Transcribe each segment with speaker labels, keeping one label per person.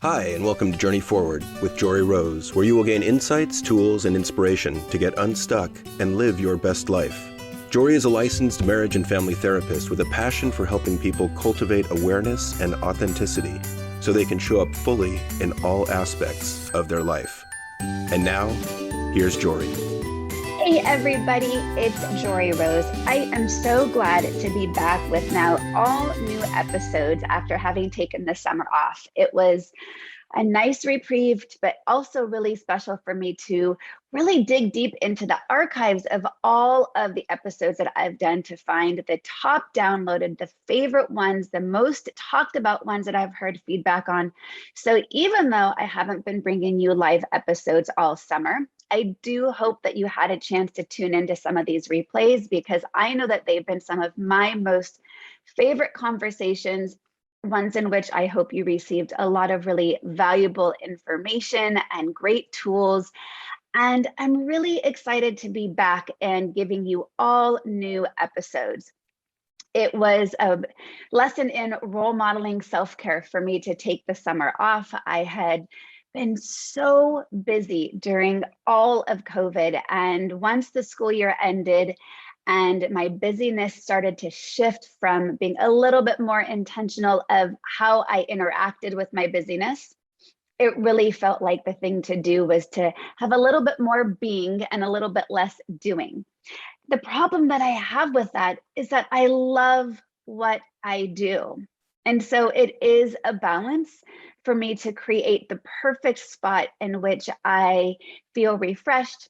Speaker 1: Hi, and welcome to Journey Forward with Jory Rose, where you will gain insights, tools, and inspiration to get unstuck and live your best life. Jory is a licensed marriage and family therapist with a passion for helping people cultivate awareness and authenticity so they can show up fully in all aspects of their life. And now, here's Jory.
Speaker 2: Hey everybody, it's Jory Rose. I am so glad to be back with now all new episodes after having taken the summer off. It was a nice reprieve, but also really special for me to really dig deep into the archives of all of the episodes that I've done to find the top downloaded, the favorite ones, the most talked about ones that I've heard feedback on. So even though I haven't been bringing you live episodes all summer, I do hope that you had a chance to tune into some of these replays because I know that they've been some of my most favorite conversations, ones in which I hope you received a lot of really valuable information and great tools. And I'm really excited to be back and giving you all new episodes. It was a lesson in role modeling self-care for me to take the summer off. I had been so busy during all of COVID. And once the school year ended and my busyness started to shift from being a little bit more intentional of how I interacted with my busyness, it really felt like the thing to do was to have a little bit more being and a little bit less doing. The problem that I have with that is that I love what I do. And so it is a balance for me to create the perfect spot in which I feel refreshed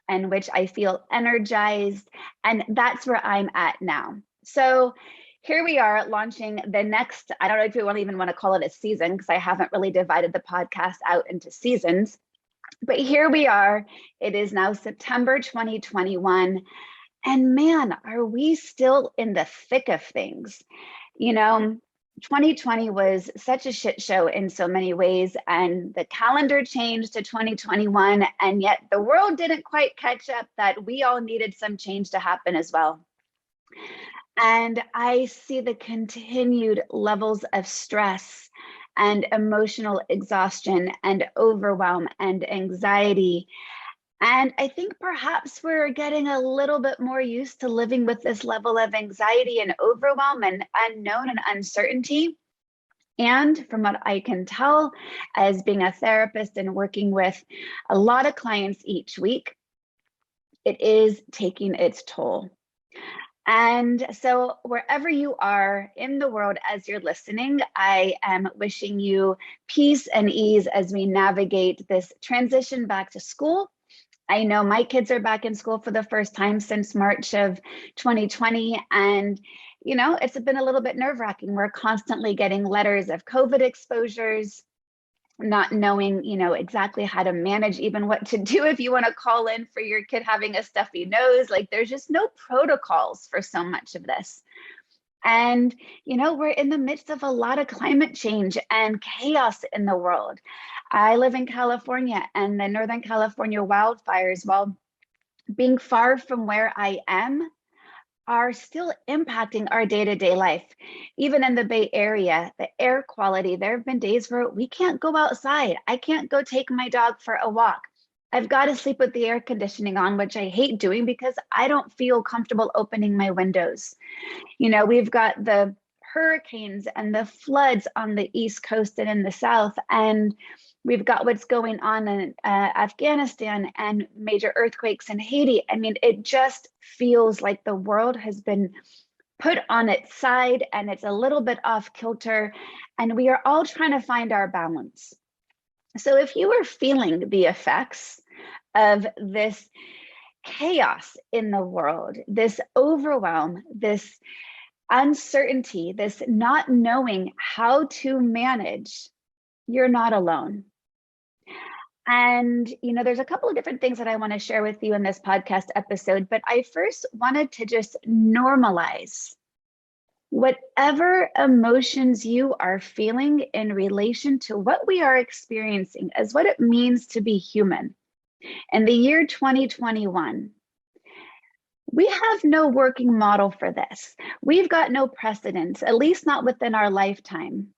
Speaker 2: and which I feel energized. And that's where I'm at now. So here we are launching the next, I don't know if you even want to call it a season because I haven't really divided the podcast out into seasons, but here we are. It is now September 2021. And man, are we still in the thick of things? You know, 2020 was such a shit show in so many ways, and the calendar changed to 2021, and yet the world didn't quite catch up that we all needed some change to happen as well. And I see the continued levels of stress and emotional exhaustion and overwhelm and anxiety. And I think perhaps we're getting a little bit more used to living with this level of anxiety and overwhelm and unknown and uncertainty. And from what I can tell, as being a therapist and working with a lot of clients each week, it is taking its toll. And so wherever you are in the world as you're listening, I am wishing you peace and ease as we navigate this transition back to school. I know my kids are back in school for the first time since March of 2020. And, you know, it's been a little bit nerve-wracking. We're constantly getting letters of COVID exposures, not knowing, you know, exactly how to manage even what to do if you want to call in for your kid having a stuffy nose. Like there's just no protocols for so much of this. And, you know, we're in the midst of a lot of climate change and chaos in the world. I live in California, and the Northern California wildfires, while being far from where I am, are still impacting our day-to-day life. Even in the Bay Area, the air quality, there have been days where we can't go outside. I can't go take my dog for a walk. I've got to sleep with the air conditioning on, which I hate doing because I don't feel comfortable opening my windows. You know, we've got the hurricanes and the floods on the East Coast and in the South, and we've got what's going on in Afghanistan and major earthquakes in Haiti. I mean, it just feels like the world has been put on its side and it's a little bit off kilter, and we are all trying to find our balance. So if you are feeling the effects of this chaos in the world, this overwhelm, this uncertainty, this not knowing how to manage, you're not alone. And, you know, there's a couple of different things that I want to share with you in this podcast episode, but I first wanted to just normalize whatever emotions you are feeling in relation to what we are experiencing as what it means to be human. In the year 2021, we have no working model for this. We've got no precedents, at least not within our lifetime,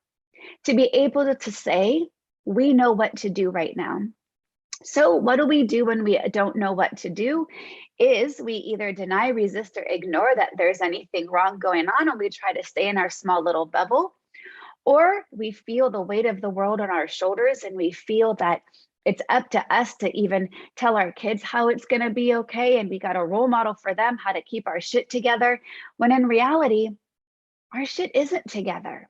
Speaker 2: to be able to say We know what to do right now. So what do we do when we don't know what to do? Is we either deny, resist, or ignore that there's anything wrong going on, and we try to stay in our small little bubble, or we feel the weight of the world on our shoulders, and we feel that it's up to us to even tell our kids how it's going to be okay, and we got a role model for them how to keep our shit together, when in reality, our shit isn't together.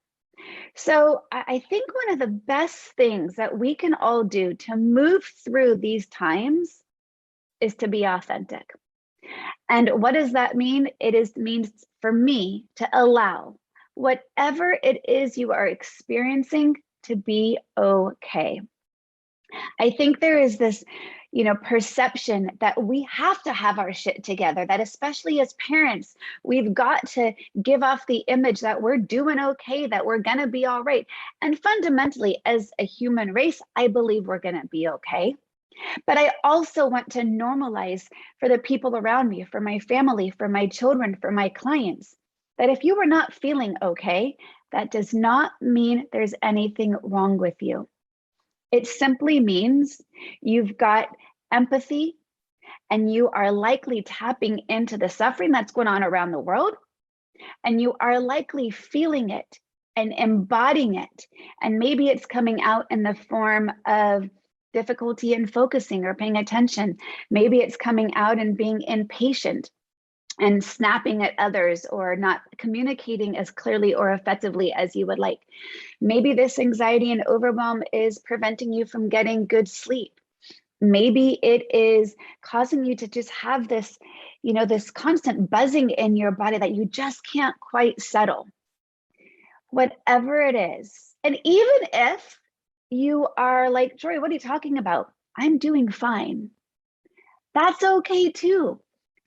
Speaker 2: So I think one of the best things that we can all do to move through these times is to be authentic. And what does that mean? Means for me to allow whatever it is you are experiencing to be okay. I think there is this, perception that we have to have our shit together, that especially as parents, we've got to give off the image that we're doing okay, that we're going to be all right. And fundamentally, as a human race, I believe we're going to be okay. But I also want to normalize for the people around me, for my family, for my children, for my clients, that if you are not feeling okay, that does not mean there's anything wrong with you. It simply means you've got empathy and you are likely tapping into the suffering that's going on around the world, and you are likely feeling it and embodying it. And maybe it's coming out in the form of difficulty in focusing or paying attention. Maybe it's coming out in being impatient and snapping at others, or not communicating as clearly or effectively as you would like. Maybe this anxiety and overwhelm is preventing you from getting good sleep. Maybe it is causing you to just have this, this constant buzzing in your body that you just can't quite settle. Whatever it is. And even if you are like, Joy, what are you talking about? I'm doing fine. That's okay too.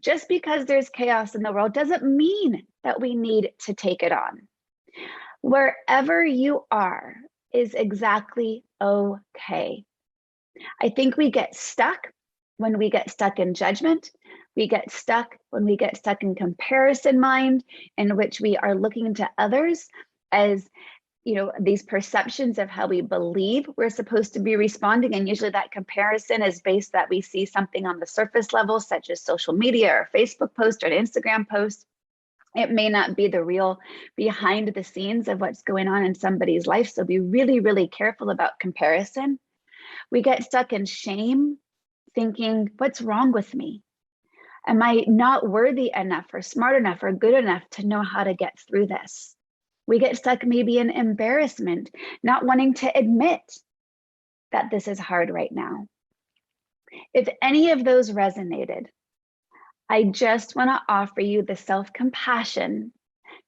Speaker 2: Just because there's chaos in the world doesn't mean that we need to take it on. Wherever you are is exactly okay. I think we get stuck when we get stuck in judgment. We get stuck when we get stuck in comparison mind, in which we are looking to others as these perceptions of how we believe we're supposed to be responding. And usually that comparison is based that we see something on the surface level, such as social media or Facebook post or an Instagram post. It may not be the real behind the scenes of what's going on in somebody's life. So be really, really careful about comparison. We get stuck in shame, thinking, what's wrong with me? Am I not worthy enough or smart enough or good enough to know how to get through this? We get stuck maybe in embarrassment, not wanting to admit that this is hard right now. If any of those resonated, I just want to offer you the self-compassion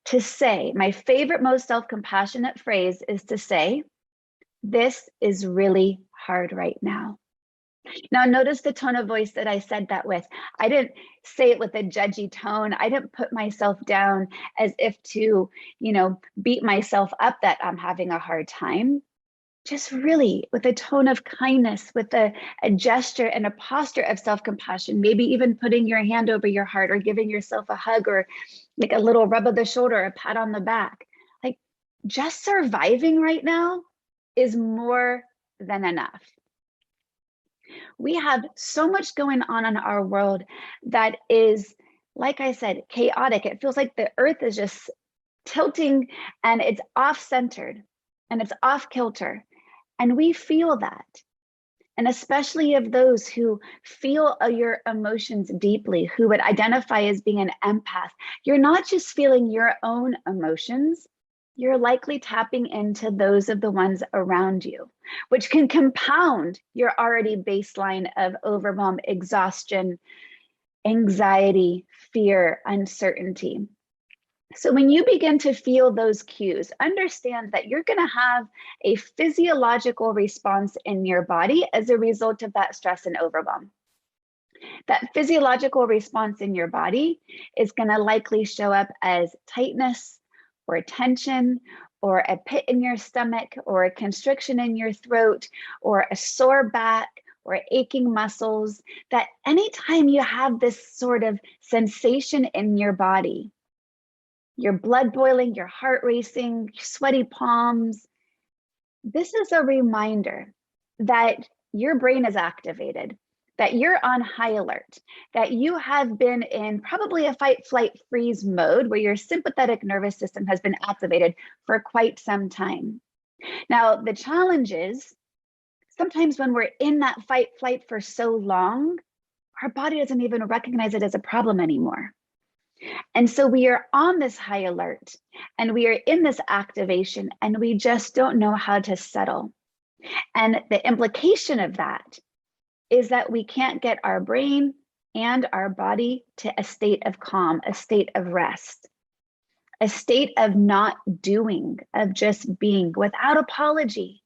Speaker 2: to say, my favorite, most self-compassionate phrase is to say, this is really hard right now. Now, notice the tone of voice that I said that with. I didn't say it with a judgy tone. I didn't put myself down as if to, beat myself up that I'm having a hard time. Just really with a tone of kindness, with a gesture and a posture of self-compassion, maybe even putting your hand over your heart or giving yourself a hug or like a little rub of the shoulder, a pat on the back. Like just surviving right now is more than enough. We have so much going on in our world that is, like I said, chaotic. It feels like the earth is just tilting and it's off-centered and it's off-kilter. And we feel that. And especially of those who feel your emotions deeply, who would identify as being an empath, you're not just feeling your own emotions, you're likely tapping into those of the ones around you, which can compound your already baseline of overwhelm, exhaustion, anxiety, fear, uncertainty. So when you begin to feel those cues, understand that you're going to have a physiological response in your body as a result of that stress and overwhelm. That physiological response in your body is going to likely show up as tightness or tension or a pit in your stomach or a constriction in your throat or a sore back or aching muscles. That anytime you have this sort of sensation in your body, your blood boiling, your heart racing, sweaty palms, This is a reminder that your brain is activated, that you're on high alert, that you have been in probably a fight, flight, freeze mode where your sympathetic nervous system has been activated for quite some time. Now, the challenge is sometimes when we're in that fight, flight for so long, our body doesn't even recognize it as a problem anymore. And so we are on this high alert and we are in this activation and we just don't know how to settle. And the implication of that is that we can't get our brain and our body to a state of calm, a state of rest, a state of not doing, of just being without apology,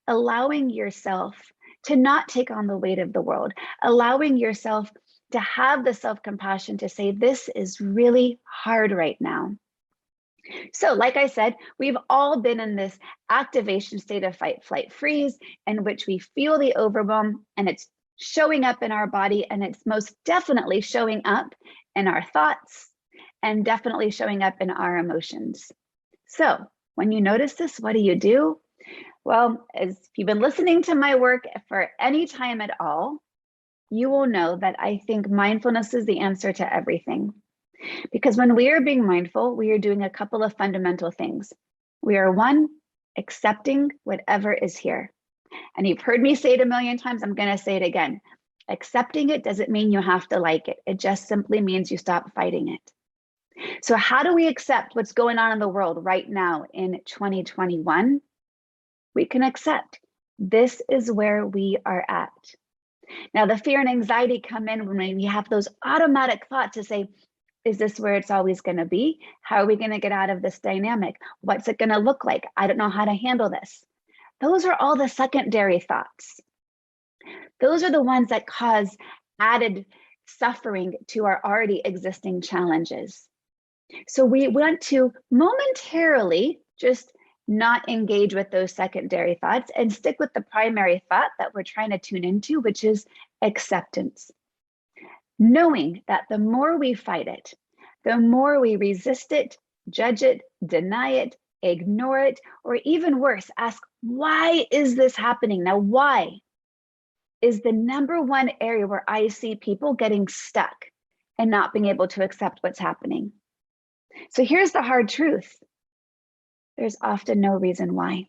Speaker 2: allowing yourself to not take on the weight of the world, allowing yourself to have the self-compassion to say, this is really hard right now. So like I said, we've all been in this activation state of fight, flight, freeze, in which we feel the overwhelm and it's showing up in our body, and it's most definitely showing up in our thoughts and definitely showing up in our emotions. So when you notice this, what do? Well, as you've been listening to my work for any time at all, you will know that I think mindfulness is the answer to everything. Because when we are being mindful, we are doing a couple of fundamental things. We are, one, accepting whatever is here. And you've heard me say it a million times, I'm going to say it again. Accepting it doesn't mean you have to like it. It just simply means you stop fighting it. So how do we accept what's going on in the world right now in 2021? We can accept this is where we are at. Now, the fear and anxiety come in when we have those automatic thoughts to say, is this where it's always going to be? How are we going to get out of this dynamic? What's it going to look like? I don't know how to handle this. Those are all the secondary thoughts. Those are the ones that cause added suffering to our already existing challenges. So we want to momentarily just not engage with those secondary thoughts and stick with the primary thought that we're trying to tune into, which is acceptance. Knowing that the more we fight it, the more we resist it, judge it, deny it, ignore it, or even worse, ask, why is this happening? Now, why is the number one area where I see people getting stuck and not being able to accept what's happening. So here's the hard truth. There's often no reason why.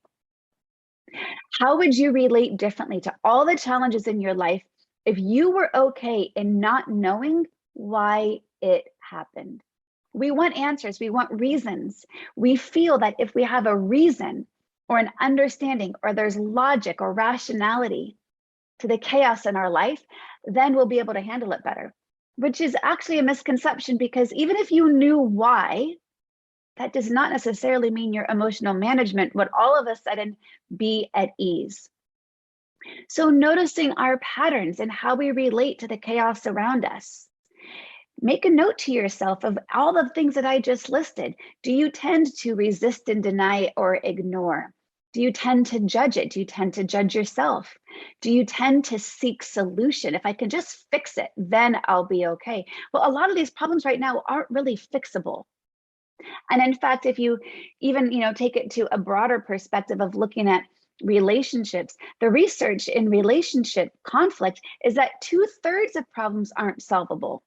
Speaker 2: How would you relate differently to all the challenges in your life if you were okay in not knowing why it happened? We want answers, we want reasons. We feel that if we have a reason or an understanding or there's logic or rationality to the chaos in our life, then we'll be able to handle it better, which is actually a misconception, because even if you knew why, that does not necessarily mean your emotional management would all of a sudden be at ease. So noticing our patterns and how we relate to the chaos around us. Make a note to yourself of all the things that I just listed. Do you tend to resist and deny or ignore? Do you tend to judge it? Do you tend to judge yourself? Do you tend to seek solution? If I can just fix it, then I'll be okay. Well, a lot of these problems right now aren't really fixable. And in fact, if you even, take it to a broader perspective of looking at relationships, the research in relationship conflict is that 2/3 of problems aren't solvable.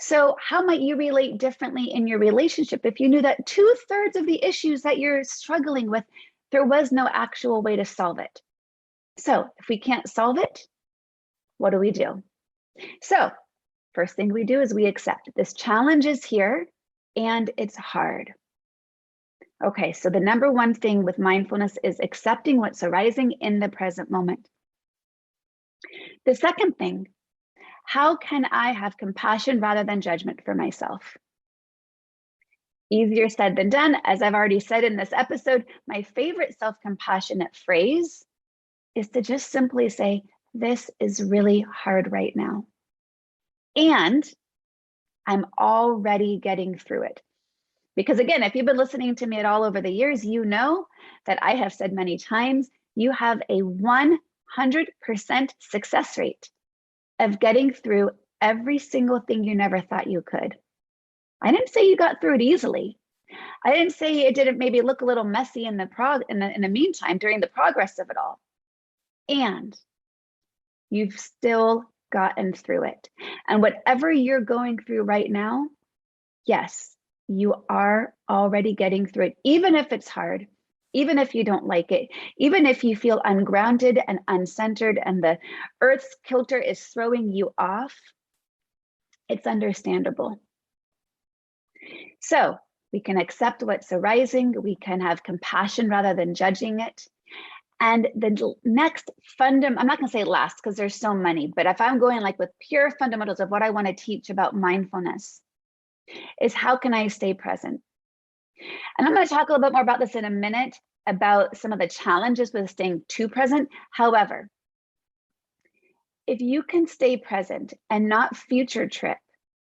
Speaker 2: So how might you relate differently in your relationship if you knew that 2/3 of the issues that you're struggling with, there was no actual way to solve it? So if we can't solve it, what do? So first thing we do is we accept this challenge is here and it's hard. Okay, so the number one thing with mindfulness is accepting what's arising in the present moment. The second thing, how can I have compassion rather than judgment for myself? Easier said than done. As I've already said in this episode, my favorite self-compassionate phrase is to just simply say, this is really hard right now. And I'm already getting through it. Because again, if you've been listening to me at all over the years, you know that I have said many times, you have a 100% success rate of getting through every single thing you never thought you could. I didn't say you got through it easily. I didn't say it didn't maybe look a little messy in the meantime, during the progress of it all. And you've still gotten through it. And whatever you're going through right now, yes, you are already getting through it, even if it's hard, even if you don't like it, even if you feel ungrounded and uncentered and the earth's kilter is throwing you off, it's understandable. So we can accept what's arising. We can have compassion rather than judging it. And the next I'm not going to say last because there's so many, but if I'm going like with pure fundamentals of what I want to teach about mindfulness, is how can I stay present? And I'm going to talk a little bit more about this in a minute, about some of the challenges with staying too present. However, if you can stay present and not future trip,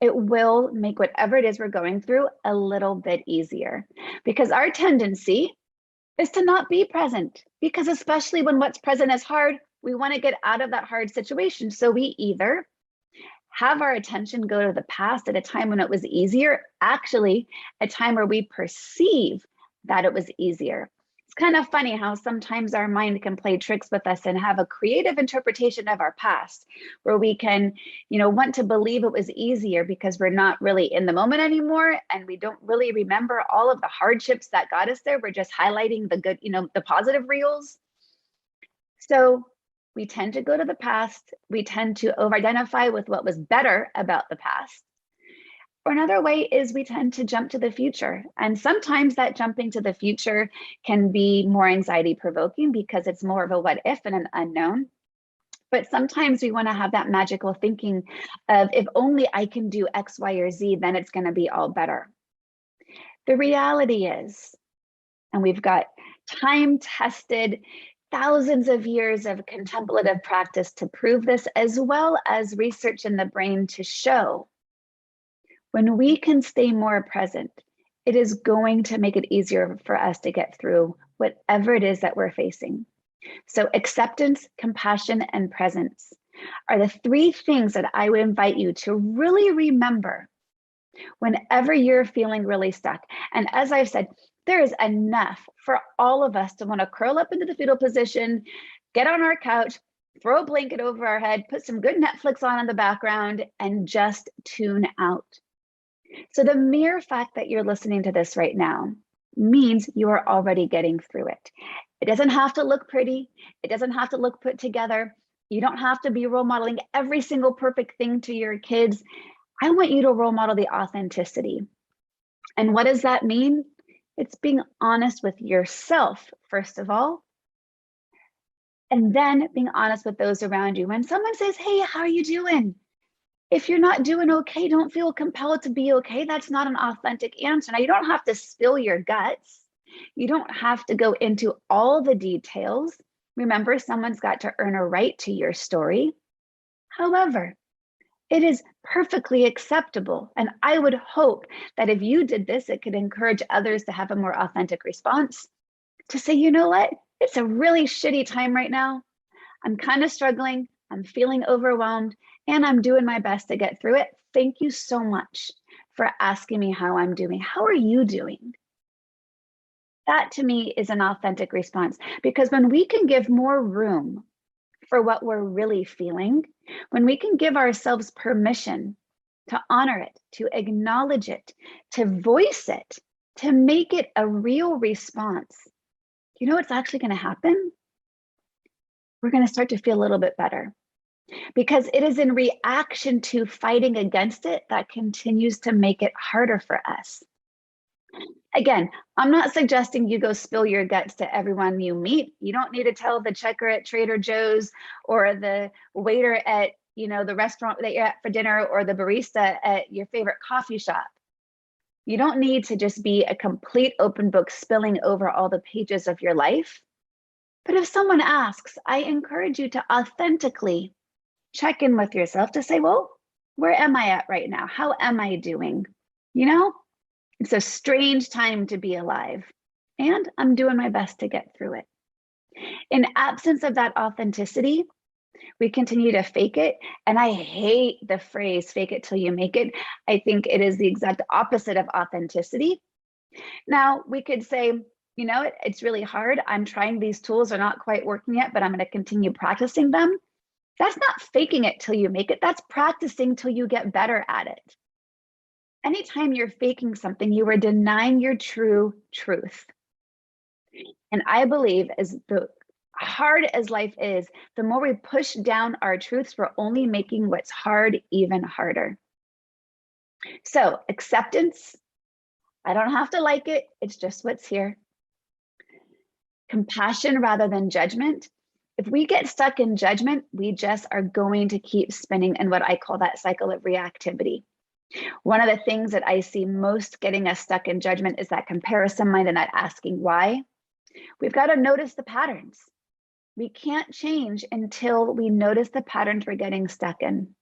Speaker 2: it will make whatever it is we're going through a little bit easier. Because our tendency is to not be present, because especially when what's present is hard, we want to get out of that hard situation. So we either have our attention go to the past at a time when it was easier, actually a time where we perceive that it was easier. It's kind of funny how sometimes our mind can play tricks with us and have a creative interpretation of our past, where we can, want to believe it was easier because we're not really in the moment anymore. And we don't really remember all of the hardships that got us there. We're just highlighting the good, the positive reels. So we tend to go to the past. We tend to over-identify with what was better about the past. Or another way is we tend to jump to the future. And sometimes that jumping to the future can be more anxiety provoking because it's more of a what if and an unknown. But sometimes we want to have that magical thinking of, if only I can do X, Y, or Z, then it's going to be all better. The reality is, and we've got time-tested thousands of years of contemplative practice to prove this, as well as research in the brain to show, when we can stay more present, it is going to make it easier for us to get through whatever it is that we're facing. So acceptance, compassion, and presence are the three things that I would invite you to really remember whenever you're feeling really stuck. And as I've said, there is enough for all of us to want to curl up into the fetal position, get on our couch, throw a blanket over our head, put some good Netflix on in the background, and just tune out. So the mere fact that you're listening to this right now means you are already getting through it. It doesn't have to look pretty. It doesn't have to look put together. You don't have to be role modeling every single perfect thing to your kids. I want you to role model the authenticity. And what does that mean? It's being honest with yourself, first of all, and then being honest with those around you. When someone says, hey, how are you doing? If you're not doing okay, don't feel compelled to be okay. That's not an authentic answer. Now, you don't have to spill your guts. You don't have to go into all the details. Remember, someone's got to earn a right to your story. However, it is perfectly acceptable. And I would hope that if you did this, it could encourage others to have a more authentic response, to say, you know what? It's a really shitty time right now. I'm kind of struggling. I'm feeling overwhelmed, and I'm doing my best to get through it. Thank you so much for asking me how I'm doing. How are you doing? That to me is an authentic response, because when we can give more room for what we're really feeling, when we can give ourselves permission to honor it, to acknowledge it, to voice it, to make it a real response, you know what's actually going to happen? We're going to start to feel a little bit better, because it is in reaction to fighting against it that continues to make it harder for us. Again, I'm not suggesting you go spill your guts to everyone you meet. You don't need to tell the checker at Trader Joe's or the waiter at, the restaurant that you're at for dinner, or the barista at your favorite coffee shop. You don't need to just be a complete open book spilling over all the pages of your life. But if someone asks, I encourage you to authentically check in with yourself to say, well, where am I at right now? How am I doing? It's a strange time to be alive, and I'm doing my best to get through it. In absence of that authenticity, we continue to fake it. And I hate the phrase, fake it till you make it. I think it is the exact opposite of authenticity. Now, we could say, it's really hard. I'm trying these tools, are not quite working yet, but I'm going to continue practicing them. That's not faking it till you make it. That's practicing till you get better at it. Anytime you're faking something, you are denying your true truth. And I believe as hard as life is, the more we push down our truths, we're only making what's hard even harder. So acceptance, I don't have to like it. It's just what's here. Compassion rather than judgment. If we get stuck in judgment, we just are going to keep spinning in what I call that cycle of reactivity. One of the things that I see most getting us stuck in judgment is that comparison mind and that asking why. We've got to notice the patterns. We can't change until we notice the patterns we're getting stuck in.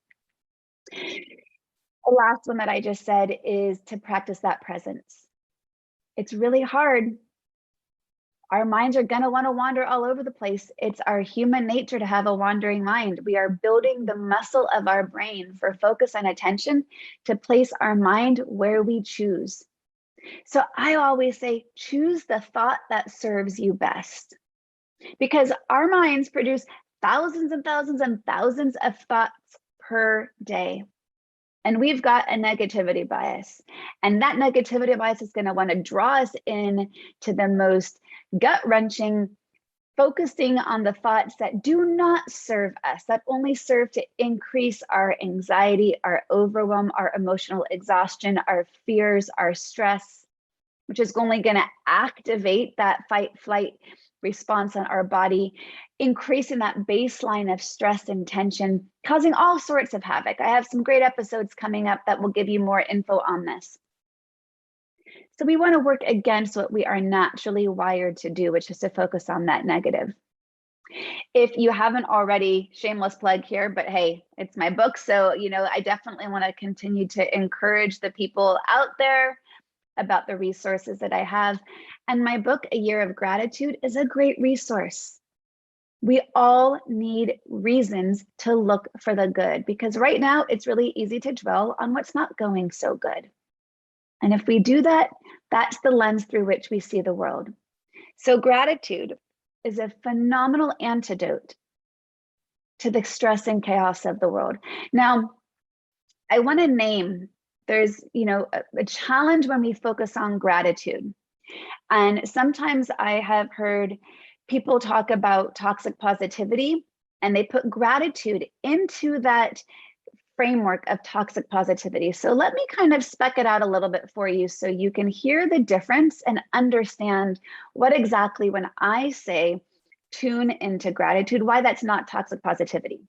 Speaker 2: The last one that I just said is to practice that presence. It's really hard. Our minds are going to want to wander all over the place. It's our human nature to have a wandering mind. We are building the muscle of our brain for focus and attention to place our mind where we choose. So I always say, choose the thought that serves you best. Because our minds produce thousands and thousands and thousands of thoughts per day. And we've got a negativity bias. And that negativity bias is going to want to draw us in to the most gut-wrenching, focusing on the thoughts that do not serve us, that only serve to increase our anxiety, our overwhelm, our emotional exhaustion, our fears, our stress, which is only going to activate that fight-flight response in our body, increasing that baseline of stress and tension, causing all sorts of havoc. I have some great episodes coming up that will give you more info on this. So we want to work against what we are naturally wired to do, which is to focus on that negative. If you haven't already, shameless plug here, but hey, it's my book. So, I definitely want to continue to encourage the people out there about the resources that I have. And my book, A Year of Gratitude, is a great resource. We all need reasons to look for the good, because right now it's really easy to dwell on what's not going so good. And if we do that, that's the lens through which we see the world. So gratitude is a phenomenal antidote to the stress and chaos of the world. Now, I want to name, there's, a challenge when we focus on gratitude. And sometimes I have heard people talk about toxic positivity, and they put gratitude into that framework of toxic positivity. So let me kind of spec it out a little bit for you so you can hear the difference and understand what exactly, when I say tune into gratitude, why that's not toxic positivity.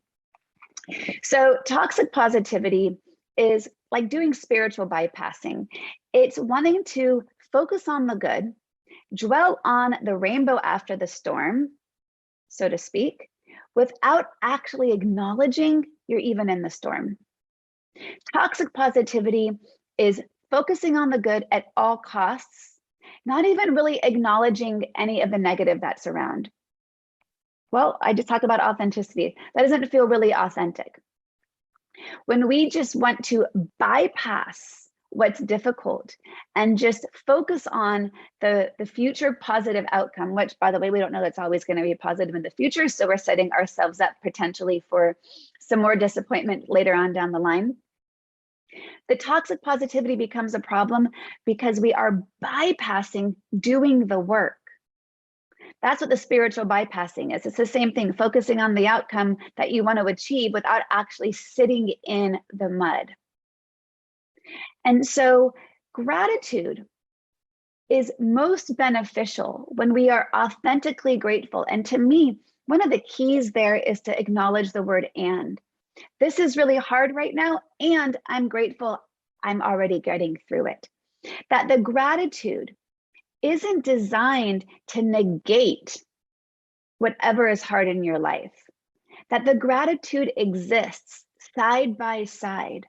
Speaker 2: So toxic positivity is like doing spiritual bypassing. It's wanting to focus on the good, dwell on the rainbow after the storm, so to speak, without actually acknowledging you're even in the storm. Toxic positivity is focusing on the good at all costs, not even really acknowledging any of the negative that's around. Well, I just talked about authenticity. That doesn't feel really authentic. When we just want to bypass what's difficult and just focus on the future positive outcome, which, by the way, we don't know that's always going to be positive in the future. So we're setting ourselves up potentially for some more disappointment later on down the line. The toxic positivity becomes a problem because we are bypassing doing the work. That's what the spiritual bypassing is. It's the same thing, focusing on the outcome that you want to achieve without actually sitting in the mud. And so gratitude is most beneficial when we are authentically grateful. And to me, one of the keys there is to acknowledge the word and. This is really hard right now, and I'm grateful I'm already getting through it. That the gratitude isn't designed to negate whatever is hard in your life. That the gratitude exists side by side.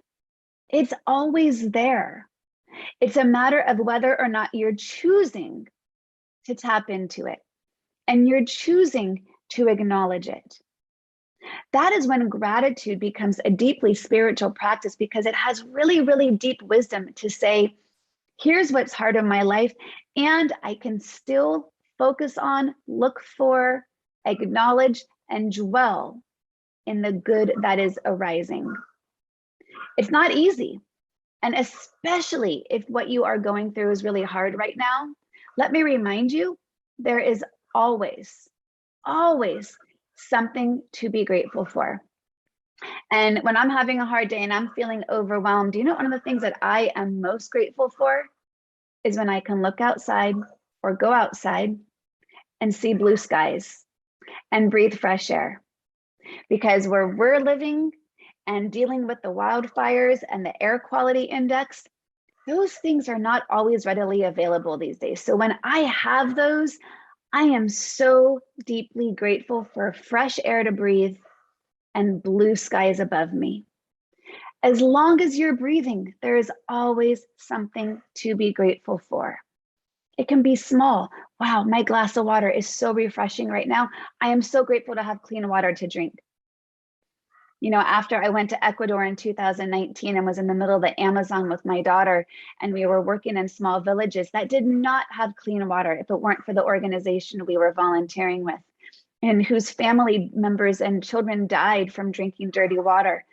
Speaker 2: It's always there. It's a matter of whether or not you're choosing to tap into it and you're choosing to acknowledge it. That is when gratitude becomes a deeply spiritual practice, because it has really, really deep wisdom to say, Here's what's hard in my life. And I can still focus on, look for, acknowledge, and dwell in the good that is arising. It's not easy. And especially if what you are going through is really hard right now, let me remind you, there is always, always something to be grateful for. And when I'm having a hard day and I'm feeling overwhelmed, you know, one of the things that I am most grateful for is when I can look outside or go outside and see blue skies and breathe fresh air. Because where we're living and dealing with the wildfires and the air quality index, those things are not always readily available these days. So when I have those, I am so deeply grateful for fresh air to breathe and blue skies above me. As long as you're breathing, there is always something to be grateful for. It can be small. Wow, my glass of water is so refreshing right now. I am so grateful to have clean water to drink. You know, after I went to Ecuador in 2019 and was in the middle of the Amazon with my daughter, and we were working in small villages that did not have clean water if it weren't for the organization we were volunteering with, and whose family members and children died from drinking dirty water.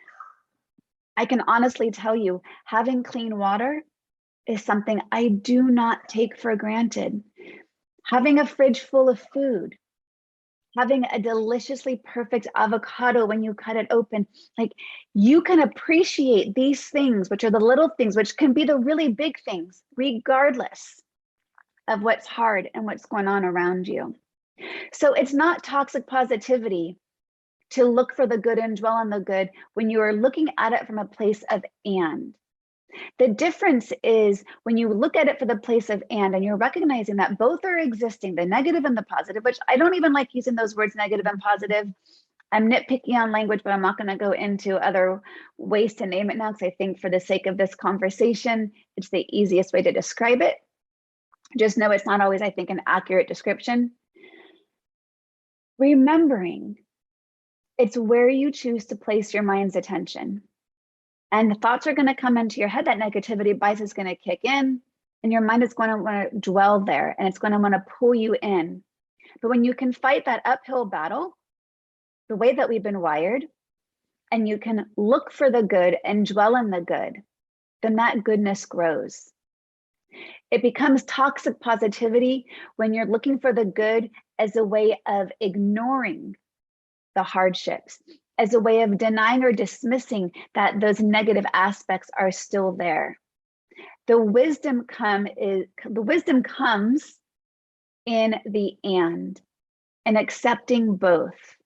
Speaker 2: I can honestly tell you, having clean water is something I do not take for granted. Having a fridge full of food, having a deliciously perfect avocado when you cut it open, like, you can appreciate these things, which are the little things, which can be the really big things, regardless of what's hard and what's going on around you. So it's not toxic positivity to look for the good and dwell on the good when you are looking at it from a place of and. The difference is when you look at it for the place of and you're recognizing that both are existing, the negative and the positive, which I don't even like using those words, negative and positive. I'm nitpicky on language, but I'm not going to go into other ways to name it now, because I think for the sake of this conversation, it's the easiest way to describe it. Just know it's not always, I think, an accurate description. Remembering it's where you choose to place your mind's attention. And the thoughts are going to come into your head. That negativity bias is going to kick in, and your mind is going to want to dwell there, and it's going to want to pull you in. But when you can fight that uphill battle, the way that we've been wired, and you can look for the good and dwell in the good, then that goodness grows. It becomes toxic positivity when you're looking for the good as a way of ignoring the hardships, as a way of denying or dismissing that those negative aspects are still there. The wisdom comes in the and accepting both.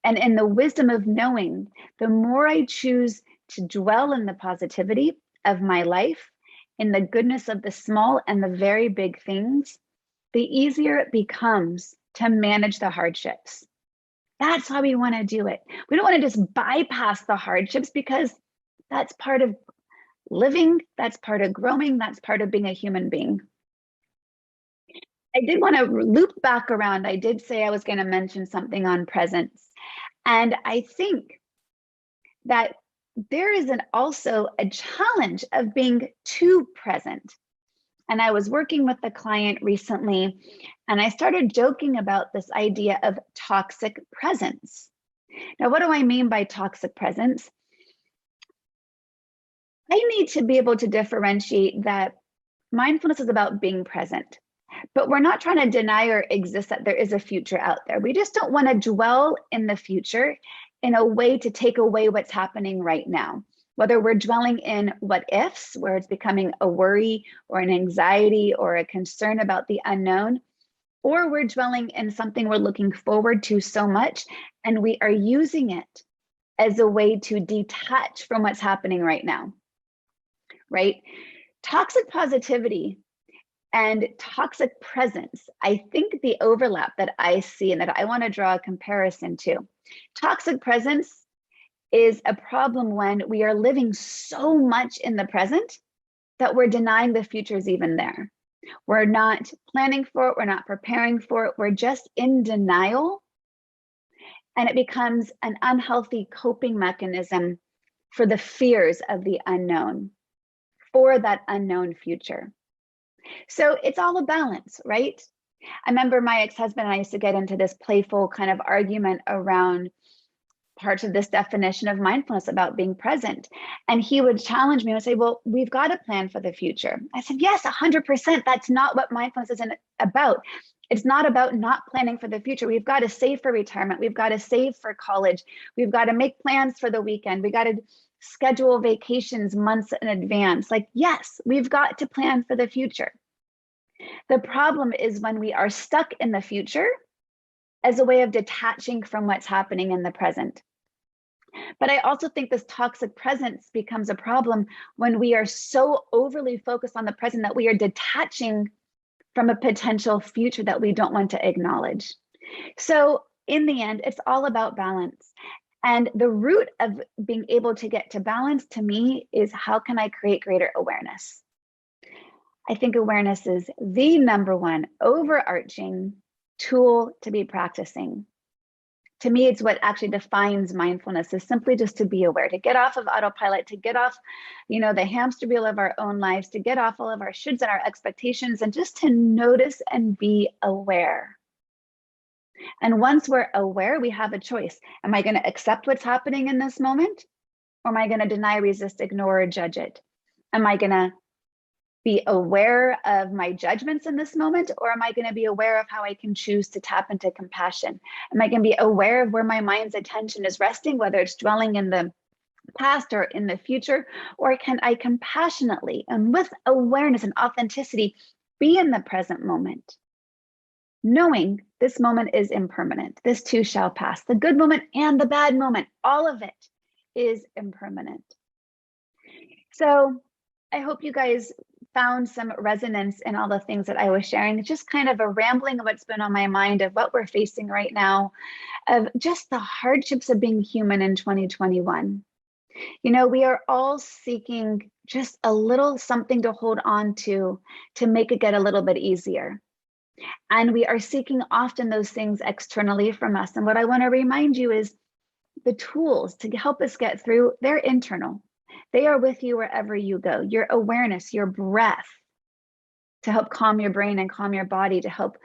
Speaker 2: And in the wisdom of knowing, the more I choose to dwell in the positivity of my life, in the goodness of the small and the very big things, the easier it becomes to manage the hardships. That's how we want to do it. We don't want to just bypass the hardships, because that's part of living, that's part of growing, that's part of being a human being. I did want to loop back around. I did say I was going to mention something on presence. And I think that there is also a challenge of being too present. And I was working with a client recently, and I started joking about this idea of toxic presence. Now, what do I mean by toxic presence? I need to be able to differentiate that mindfulness is about being present, but we're not trying to deny or exist that there is a future out there. We just don't want to dwell in the future in a way to take away what's happening right now. Whether we're dwelling in what ifs, where it's becoming a worry or an anxiety or a concern about the unknown, or we're dwelling in something we're looking forward to so much, and we are using it as a way to detach from what's happening right now, right? Toxic positivity and toxic presence, I think the overlap that I see and that I want to draw a comparison to. Toxic presence is a problem when we are living so much in the present that we're denying the future is even there. We're not planning for it, we're not preparing for it, we're just in denial. And it becomes an unhealthy coping mechanism for the fears of the unknown, for that unknown future. So it's all a balance, right? I remember my ex-husband and I used to get into this playful kind of argument around parts of this definition of mindfulness about being present. And he would challenge me and say, well, we've got to plan for the future. I said, yes, 100%. That's not what mindfulness is about. It's not about not planning for the future. We've got to save for retirement. We've got to save for college. We've got to make plans for the weekend. We got to schedule vacations months in advance. Like, yes, we've got to plan for the future. The problem is when we are stuck in the future as a way of detaching from what's happening in the present. But I also think this toxic presence becomes a problem when we are so overly focused on the present that we are detaching from a potential future that we don't want to acknowledge. So in the end, it's all about balance. And the root of being able to get to balance to me is, how can I create greater awareness? I think awareness is the number one overarching tool to be practicing. To me, it's what actually defines mindfulness, is simply just to be aware, to get off of autopilot, to get off, the hamster wheel of our own lives, to get off all of our shoulds and our expectations, and just to notice and be aware. And once we're aware, we have a choice. Am I going to accept what's happening in this moment? Or am I going to deny, resist, ignore, or judge it? Am I going to be aware of my judgments in this moment, or am I going to be aware of how I can choose to tap into compassion? Am I going to be aware of where my mind's attention is resting, whether it's dwelling in the past or in the future? Or can I compassionately and with awareness and authenticity be in the present moment, knowing this moment is impermanent? This too shall pass. The good moment and the bad moment, all of it is impermanent. So I hope you guys found some resonance in all the things that I was sharing. It's just kind of a rambling of what's been on my mind, of what we're facing right now, of just the hardships of being human in 2021. We are all seeking just a little something to hold on to make it get a little bit easier. And we are seeking often those things externally from us. And what I want to remind you is the tools to help us get through, they're internal. They are with you wherever you go. Your awareness, your breath, to help calm your brain and calm your body, to help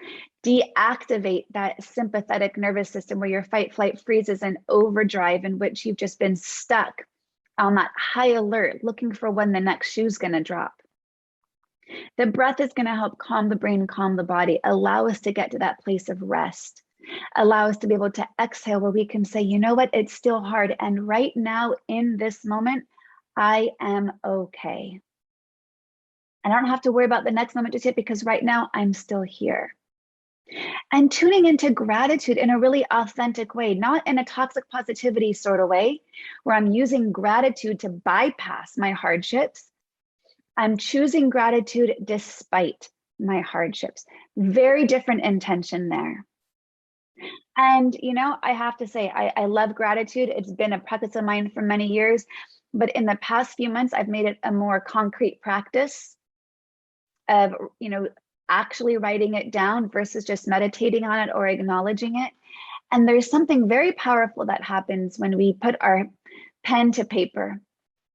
Speaker 2: deactivate that sympathetic nervous system where your fight, flight, freeze is in overdrive, in which you've just been stuck on that high alert, looking for when the next shoe's going to drop. The breath is going to help calm the brain, calm the body, allow us to get to that place of rest, allow us to be able to exhale, where we can say, you know what, it's still hard. And right now in this moment, I am okay. I don't have to worry about the next moment just yet, because right now I'm still here. And tuning into gratitude in a really authentic way, not in a toxic positivity sort of way, where I'm using gratitude to bypass my hardships. I'm choosing gratitude despite my hardships. Very different intention there. And, I have to say, I love gratitude. It's been a practice of mine for many years. But in the past few months, I've made it a more concrete practice of, actually writing it down versus just meditating on it or acknowledging it. And there's something very powerful that happens when we put our pen to paper,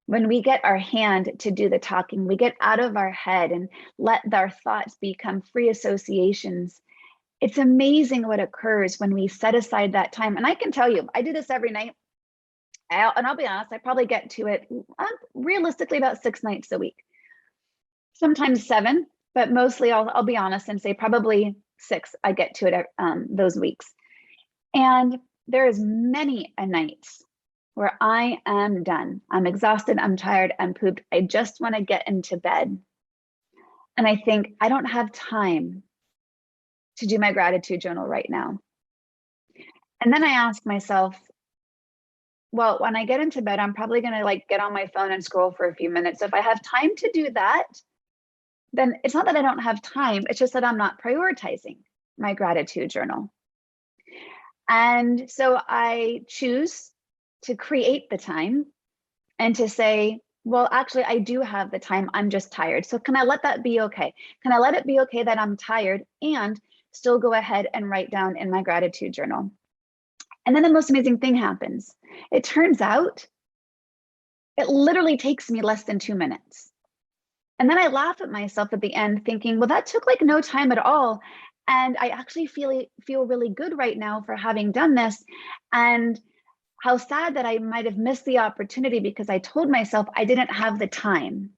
Speaker 2: when we get our hand to do the talking, we get out of our head and let our thoughts become free associations. It's amazing what occurs when we set aside that time. And I can tell you, I do this every night. And I'll be honest, I probably get to it realistically about 6 nights a week, sometimes 7, but mostly I'll be honest and say probably 6 I get to it those weeks. And there is many a nights where I am done. I'm exhausted, I'm tired, I'm pooped. I just want to get into bed. And I think, I don't have time to do my gratitude journal right now. And then I ask myself, well, when I get into bed, I'm probably going to get on my phone and scroll for a few minutes. So if I have time to do that, then it's not that I don't have time. It's just that I'm not prioritizing my gratitude journal. And so I choose to create the time and to say, well, actually, I do have the time. I'm just tired. So can I let that be okay? Can I let it be okay that I'm tired and still go ahead and write down in my gratitude journal? And then the most amazing thing happens. It turns out it literally takes me less than 2 minutes. And then I laugh at myself at the end thinking, well, that took like no time at all. And I actually feel really good right now for having done this. And how sad that I might have missed the opportunity because I told myself I didn't have the time.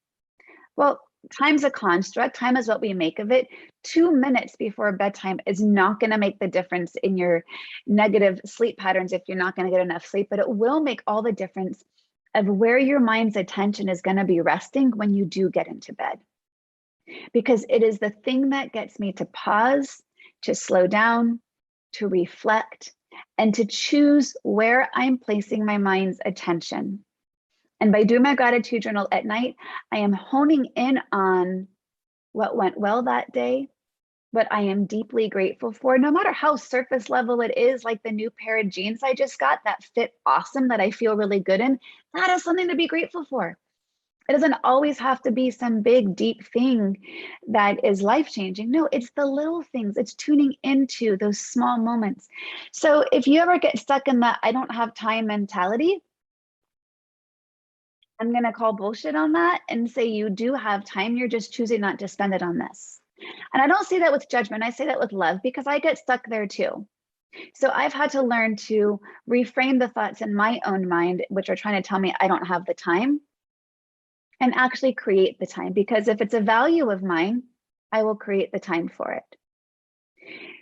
Speaker 2: Well, time's a construct. Time is what we make of it. 2 minutes before bedtime is not going to make the difference in your negative sleep patterns if you're not going to get enough sleep, but it will make all the difference of where your mind's attention is going to be resting when you do get into bed. Because it is the thing that gets me to pause, to slow down, to reflect, and to choose where I'm placing my mind's attention. And by doing my gratitude journal at night, I am honing in on what went well that day, what I am deeply grateful for, no matter how surface level it is, like the new pair of jeans I just got that fit awesome, that I feel really good in. That is something to be grateful for. It doesn't always have to be some big, deep thing that is life-changing. No, it's the little things. It's tuning into those small moments. So if you ever get stuck in that I don't have time mentality, I'm going to call bullshit on that and say you do have time. You're just choosing not to spend it on this. And I don't say that with judgment. I say that with love because I get stuck there too. So I've had to learn to reframe the thoughts in my own mind, which are trying to tell me I don't have the time, and actually create the time. Because if it's a value of mine, I will create the time for it.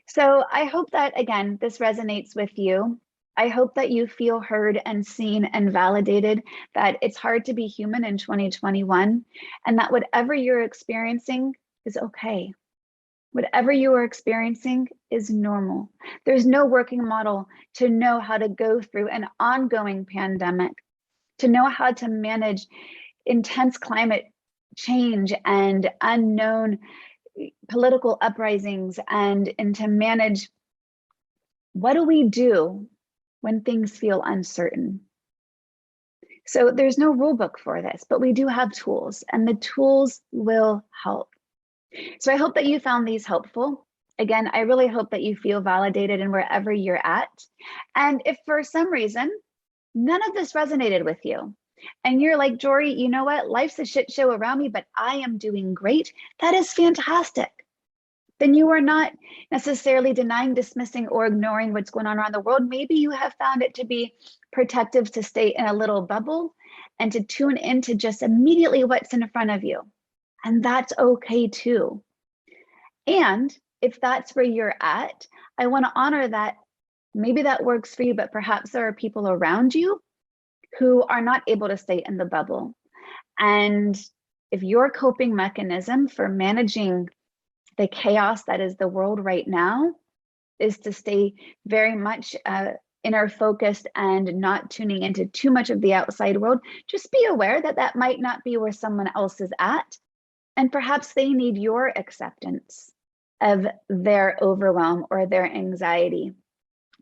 Speaker 2: So I hope that, again, this resonates with you. I hope that you feel heard and seen and validated, that it's hard to be human in 2021, and that whatever you're experiencing is okay. Whatever you are experiencing is normal. There's no working model to know how to go through an ongoing pandemic, to know how to manage intense climate change and unknown political uprisings, and to manage what do we do when things feel uncertain. So there's no rule book for this, but we do have tools, and the tools will help. So I hope that you found these helpful. Again, I really hope that you feel validated in wherever you're at. And if for some reason, none of this resonated with you, and you're like, Jory, you know what? Life's a shit show around me, but I am doing great. That is fantastic. Then you are not necessarily denying, dismissing, or ignoring what's going on around the world. Maybe you have found it to be protective to stay in a little bubble and to tune into just immediately what's in front of you. And that's okay too. And if that's where you're at, I want to honor that. Maybe that works for you, but perhaps there are people around you who are not able to stay in the bubble. And if your coping mechanism for managing the chaos that is the world right now is to stay very much inner focused and not tuning into too much of the outside world, just be aware that that might not be where someone else is at. And perhaps they need your acceptance of their overwhelm or their anxiety.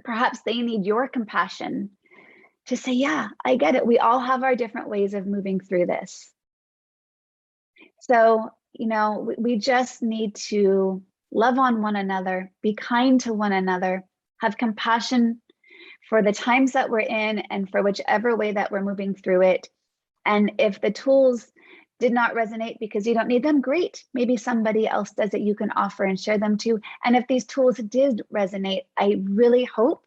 Speaker 2: Perhaps they need your compassion to say, yeah, I get it. We all have our different ways of moving through this. So, we just need to love on one another, be kind to one another, have compassion for the times that we're in and for whichever way that we're moving through it. And if the tools did not resonate because you don't need them, great. Maybe somebody else does that you can offer and share them to. And if these tools did resonate, I really hope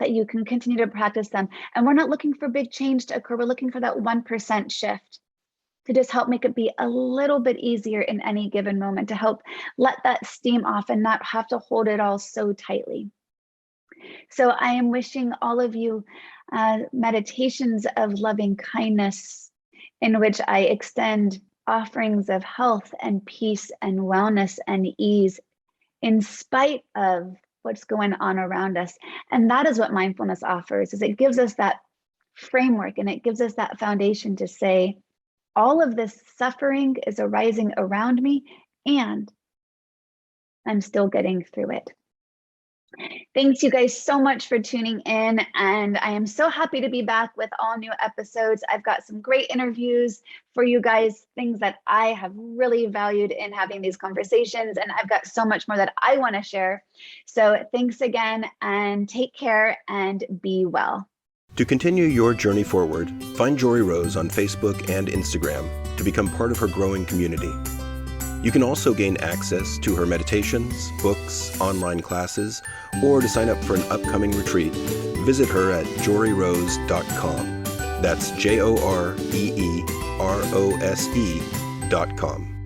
Speaker 2: that you can continue to practice them. And we're not looking for big change to occur. We're looking for that 1% shift to just help make it be a little bit easier in any given moment, to help let that steam off and not have to hold it all so tightly. So I am wishing all of you meditations of loving kindness in which I extend offerings of health and peace and wellness and ease in spite of what's going on around us. And that is what mindfulness offers, is it gives us that framework and it gives us that foundation to say, all of this suffering is arising around me and I'm still getting through it. Thanks you guys so much for tuning in, and I am so happy to be back with all new episodes. I've got some great interviews for you guys, things that I have really valued in having these conversations, and I've got so much more that I want to share. So thanks again, and take care and be well.
Speaker 1: To continue your journey forward, find Jory Rose on Facebook and Instagram. To to become part of her growing community. You can also gain access to her meditations, books, online classes, or to sign up for an upcoming retreat, visit her at joryrose.com. That's JOREEROSE.com.